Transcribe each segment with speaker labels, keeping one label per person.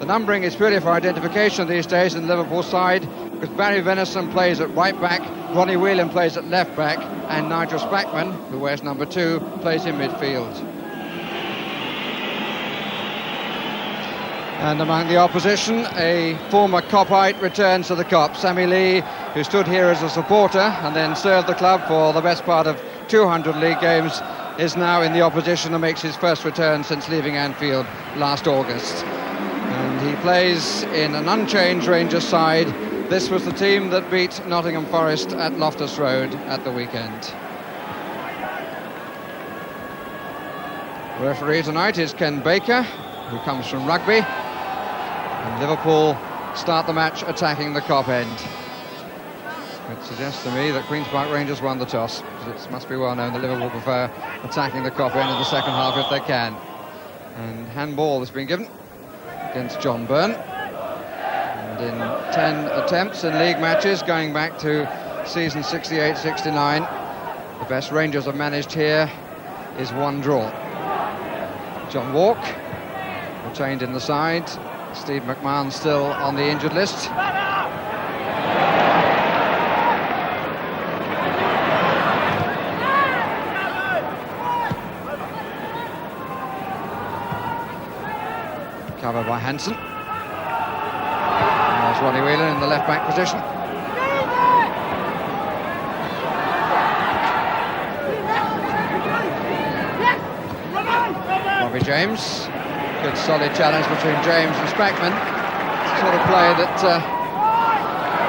Speaker 1: The numbering is purely for identification these days in the Liverpool side, because Barry Venison plays at right back, Ronnie Whelan plays at left back, and Nigel Spackman, who wears number 2, plays in midfield. And among the opposition, a former Copite returns to the Cop. Sammy Lee, who stood here as a supporter and then served the club for the best part of 200 league games, is now in the opposition and makes his first return since leaving Anfield last August. And he plays in an unchanged Rangers side. This was the team that beat Nottingham Forest at Loftus Road at the weekend. Referee tonight is Ken Baker, who comes from rugby. And Liverpool start the match attacking the Cop end. It suggests to me that Queen's Park Rangers won the toss. It must be well known that Liverpool prefer attacking the Cop end in the second half if they can. And handball has been given against John Byrne. And in 10 attempts in league matches going back to season 68-69, the best Rangers have managed here is 1 draw. John Walk retained in the side. Steve McMahon still on the injured list. Covered by Hansen. And there's Ronnie Whelan in the left back position. Robbie James. Good solid challenge between James and Spackman. It's the sort of play that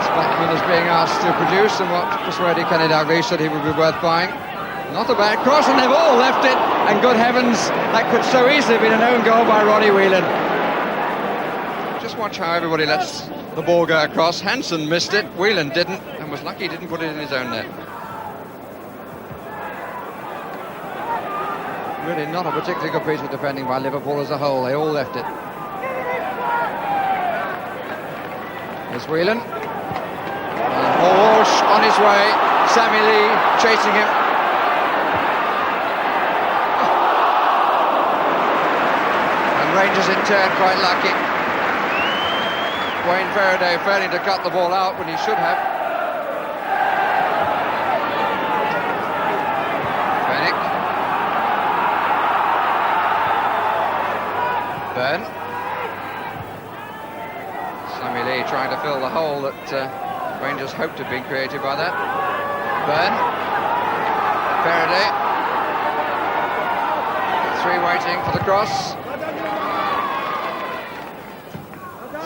Speaker 1: Spackman is being asked to produce, and what persuaded Kenny Dalglish said he would be worth buying. Not a bad cross, and they've all left it, and good heavens, that could so easily have been an own goal by Ronnie Whelan. Just watch how everybody lets the ball go across. Hansen missed it, Whelan didn't, and was lucky he didn't put it in his own net. Really not a particularly good piece of defending by Liverpool as a whole. They all left it. There's Whelan. And Walsh on his way. Sammy Lee chasing him. And Rangers in turn quite lucky. Wayne Faraday failing to cut the ball out when he should have. Byrne. Sammy Lee trying to fill the hole that Rangers hoped had been created by that. Byrne. Faraday. 3 waiting for the cross.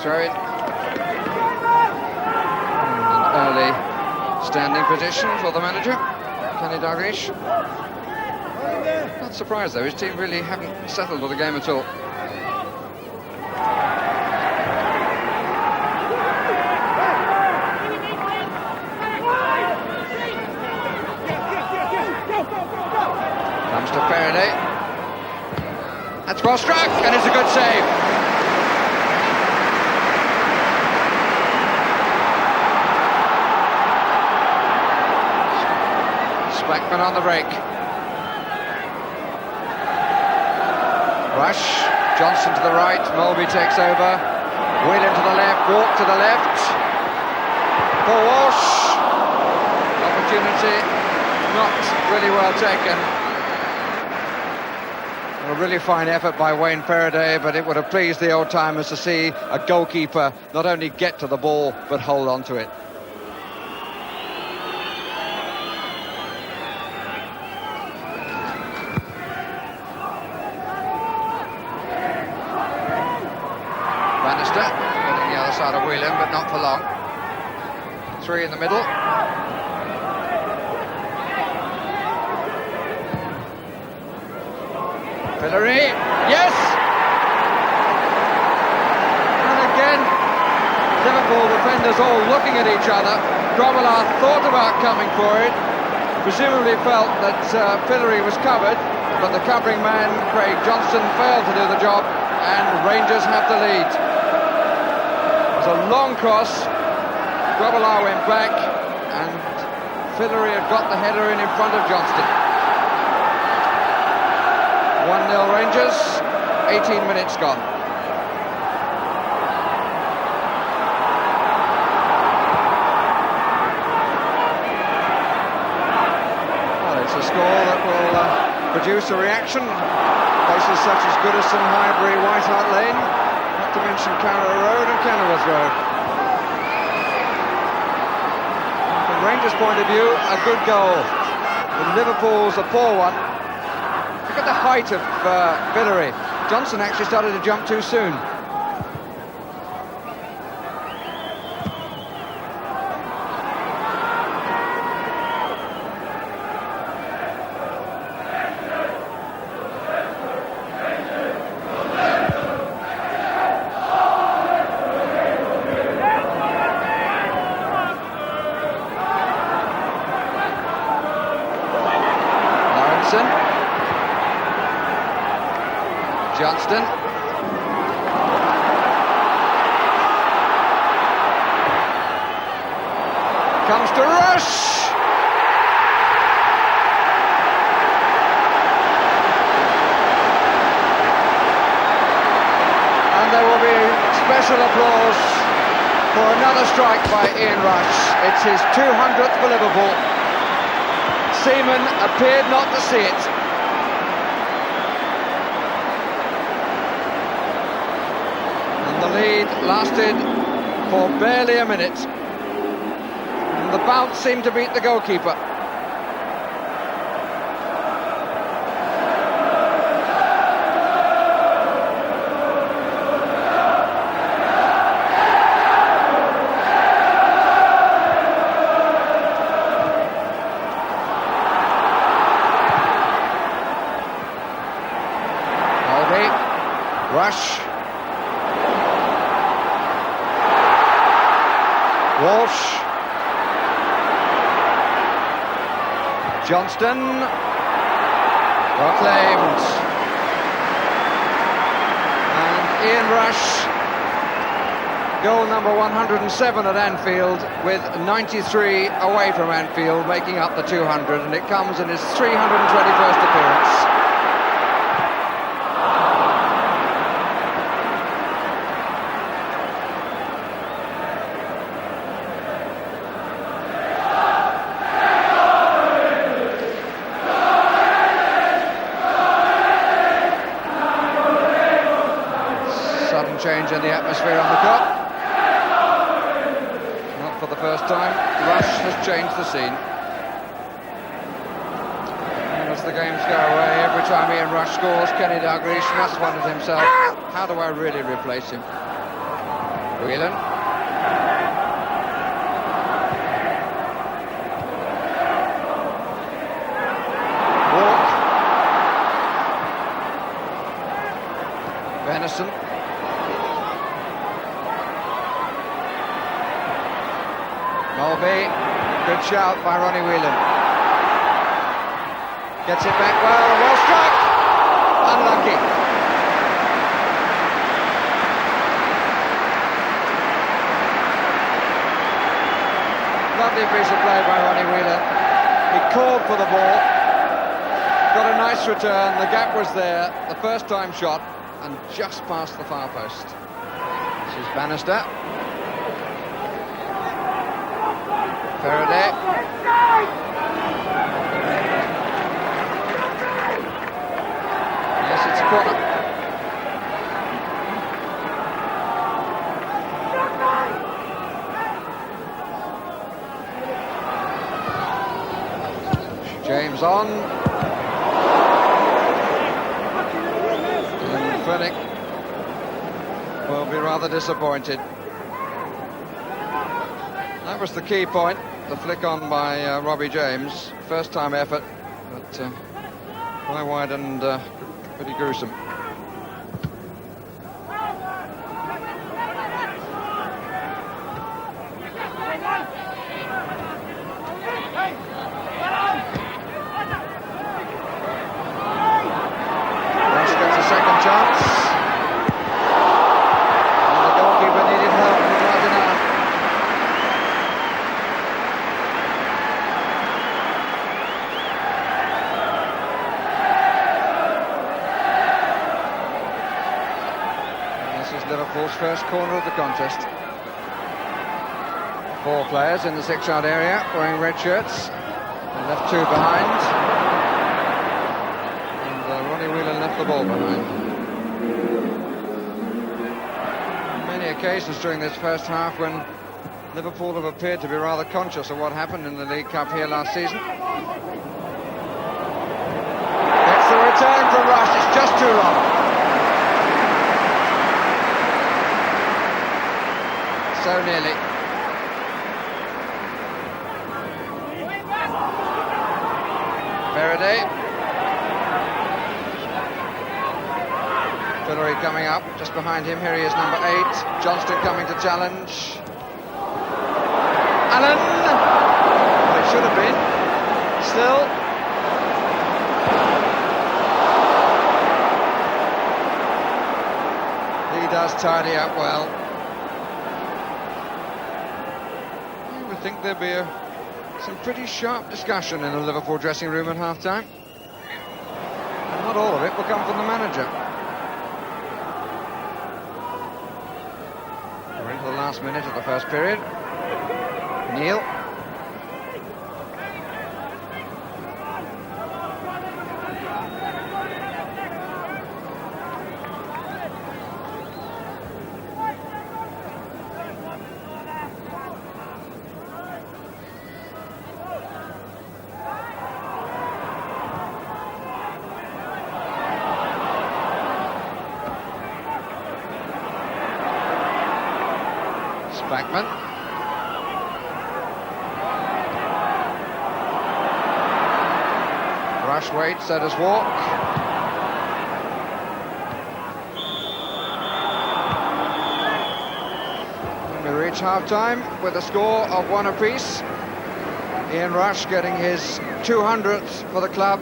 Speaker 1: Throw it. And an early standing position for the manager, Kenny Dalglish. Not surprised though, his team really haven't settled with the game at all. Comes to Faraday. That's well struck, and it's a good save. Spackman on the break. Rush. Johnson to the right. Mulvey takes over. Whelan to the left. Walk to the left. For Walsh. Opportunity not really well taken. A really fine effort by Wayne Faraday, but it would have pleased the old-timers to see a goalkeeper not only get to the ball, but hold on to it. Bannister getting the other side of Whelan, but not for long. 3 in the middle. Fillery, yes! And again, Liverpool defenders all looking at each other. Grobbelaar thought about coming for it, presumably felt that Fillery was covered, but the covering man, Craig Johnson, failed to do the job, and Rangers have the lead. It was a long cross. Grobbelaar went back, and Fillery had got the header in front of Johnston. 1-0 Rangers, 18 minutes gone. produce a reaction. Places such as Goodison, Highbury, White Hart Lane, not to mention Carrow Road and Kenilworth Road. From Rangers' point of view, a good goal. From Liverpool's a poor one. Look at the height of Fillery. Johnson actually started to jump too soon. Johnston. Comes to Rush. And there will be special applause for another strike by Ian Rush. It's his 200th for Liverpool. Seaman appeared not to see it. The lead lasted for barely a minute, and the bounce seemed to beat the goalkeeper. Rush. Walsh. Johnston. Proclaimed. And Ian Rush, goal number 107 at Anfield, with 93 away from Anfield, making up the 200, and it comes in his 321st appearance. Change in the atmosphere on the cup. Not for the first time. Rush has changed the scene. And as the games go away, every time Ian Rush scores, Kenny Dalglish must wonder to himself, how do I really replace him? Whelan. Walk. Venison. Mulvey, good shout by Ronnie Whelan. Gets it back well struck. Unlucky. Lovely piece of play by Ronnie Whelan. He called for the ball, got a nice return, the gap was there, the first time shot, and just past the far post. This is Bannister. Faraday. Yes, it's a corner. James on. And Fennick will be rather disappointed. That was the key point, the flick on by Robbie James. First time effort, but quite wide and pretty gruesome. Rush gets a second chance. And the goalkeeper needed help from Gardiner. Liverpool's first corner of the contest. 4 players in the 6-yard area wearing red shirts. They left 2 behind. And the ball behind. Many occasions during this first half when Liverpool have appeared to be rather conscious of what happened in the League Cup here last season. It's the return from Rush, it's just too long. So nearly. Faraday. Fillery coming up, just behind him. Here he is, number 8. Johnston coming to challenge. Allen! Well, it should have been. Still. He does tidy up well. You would think there'd be some pretty sharp discussion in the Liverpool dressing room at half-time. And not all of it will come from the manager. We're into the last minute of the first period. Neil. Spackman. Rush waits, so does Walk. And we reach half-time with a score of 1 apiece. Ian Rush getting his 200th for the club,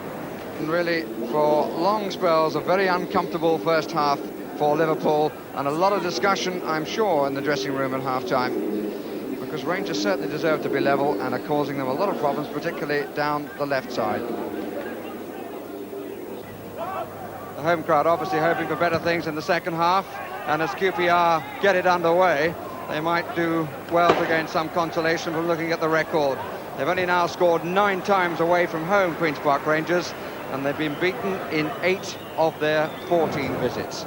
Speaker 1: and really for long spells a very uncomfortable first half for Liverpool, and a lot of discussion, I'm sure, in the dressing room at half-time, because Rangers certainly deserve to be level and are causing them a lot of problems, particularly down the left side. The home crowd obviously hoping for better things in the second half, and as QPR get it underway, they might do well to gain some consolation from looking at the record. They've only now scored 9 times away from home, Queen's Park Rangers, and they've been beaten in 8 of their 14 visits.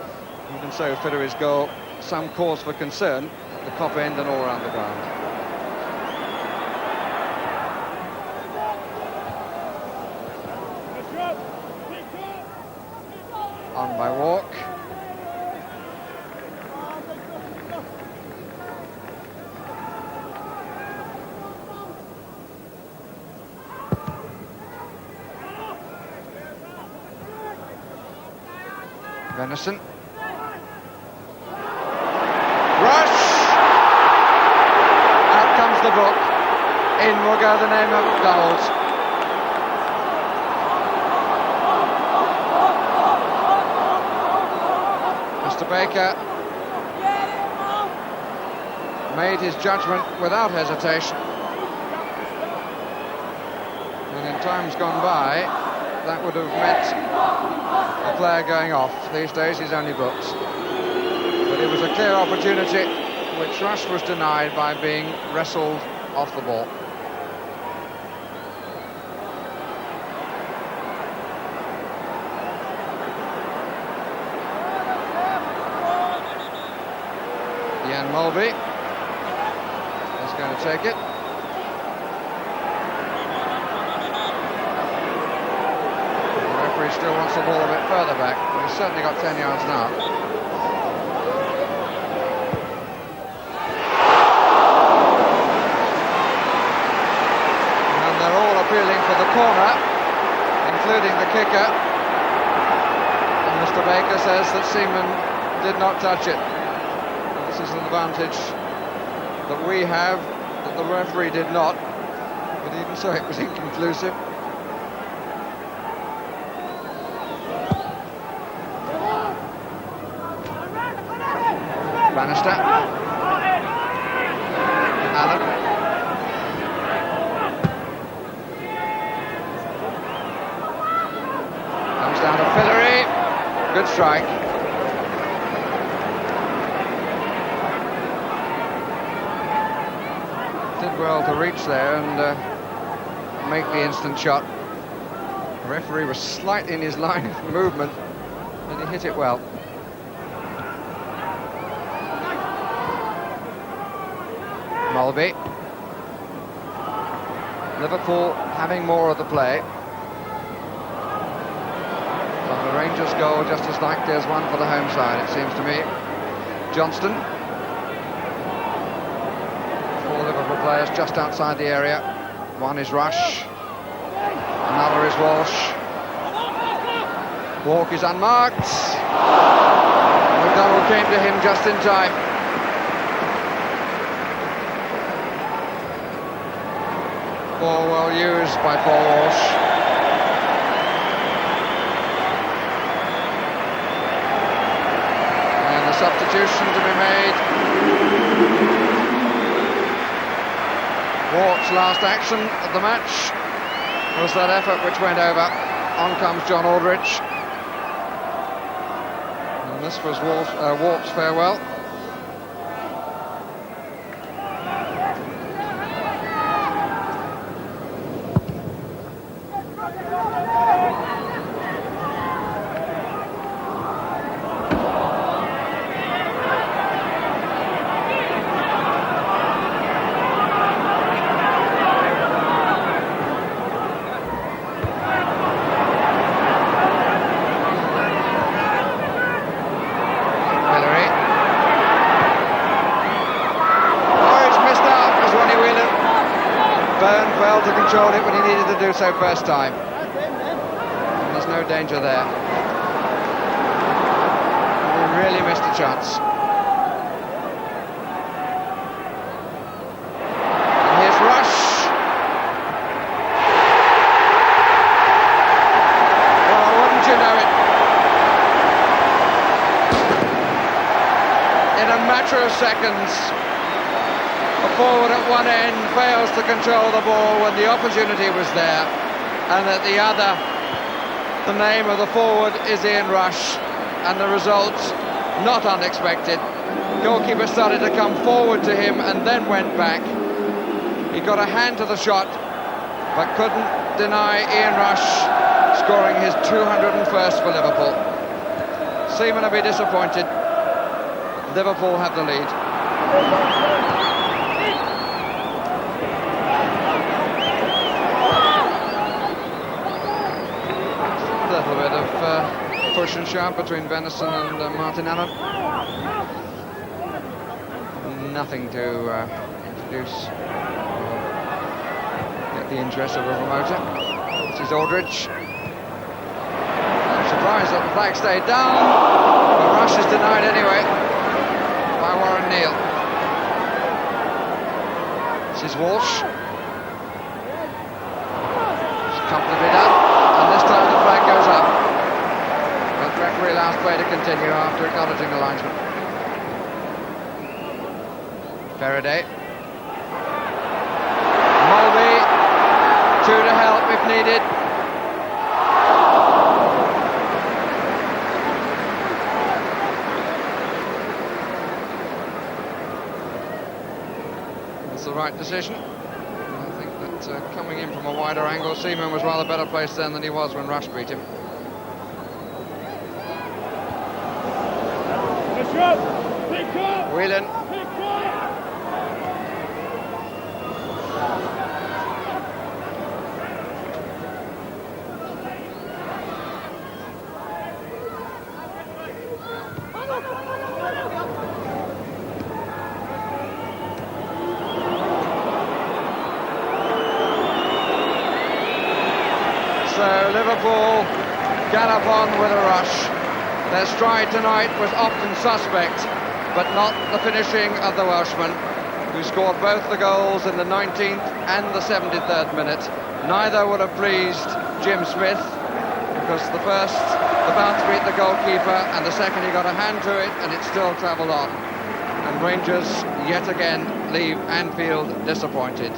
Speaker 1: Even so, Fillery's goal, some cause for concern at the top end and all around the ground. On by Walk. Venison. Rush! Out comes the book. In will go the name of goals. Mr. Baker made his judgment without hesitation. And in times gone by, that would have meant a player going off. These days he's only booked. But it was a clear opportunity which Rush was denied by being wrestled off the ball. Ian Mulvey is going to take it. The referee still wants the ball a bit further back, but he's certainly got 10 yards now. Appealing for the corner, including the kicker, and Mr. Baker says that Seaman did not touch it. This is an advantage that we have, that the referee did not, but even so it was inconclusive. Bannister. Allen. Down to Fillery, good strike. Did well to reach there and make the instant shot. The referee was slightly in his line of movement, He hit it well. Mulvey. Liverpool having more of the play. But the Rangers goal just as likely as one for the home side, it seems to me. Johnston. 4 Liverpool players just outside the area. One is Rush. Another is Walsh. Walk is unmarked. McDonald came to him just in time. Ball well used by Paul Walsh. And the substitution to be made. Wart's last action of the match was that effort which went over. On comes John Aldridge. And this was Wart's farewell. To control it when he needed to do so first time. And there's no danger there. He really missed a chance. And here's Rush. Oh, wouldn't you know it? In a matter of seconds, a forward at one end fails to control the ball when the opportunity was there, and at the other, the name of the forward is Ian Rush, and the result, not unexpected. Goalkeeper started to come forward to him and then went back. He got a hand to the shot, but couldn't deny Ian Rush scoring his 201st for Liverpool. Seamen will be disappointed. Liverpool have the lead. A little bit of push and shove between Venison and Martin Allen. Nothing to introduce get the interest of a promoter. This is Aldridge. I'm surprised that the flag stayed down, but Rush is denied anyway by Warren Neal. This is Walsh. It's comfortably done. And this time the flag goes up. But the referee allows play to continue after acknowledging the linesman. Faraday. Mulvey. 2 to help if needed. That's the right decision. Coming in from a wider angle, Seaman was rather better placed then than he was when Rush beat him. Whelan. So Liverpool gallop on with a rush. Their stride tonight was often suspect, but not the finishing of the Welshman, who scored both the goals in the 19th and the 73rd minute. Neither would have pleased Jim Smith, because the first, the bounce beat the goalkeeper, and the second he got a hand to it, and it still travelled on. And Rangers, yet again, leave Anfield disappointed.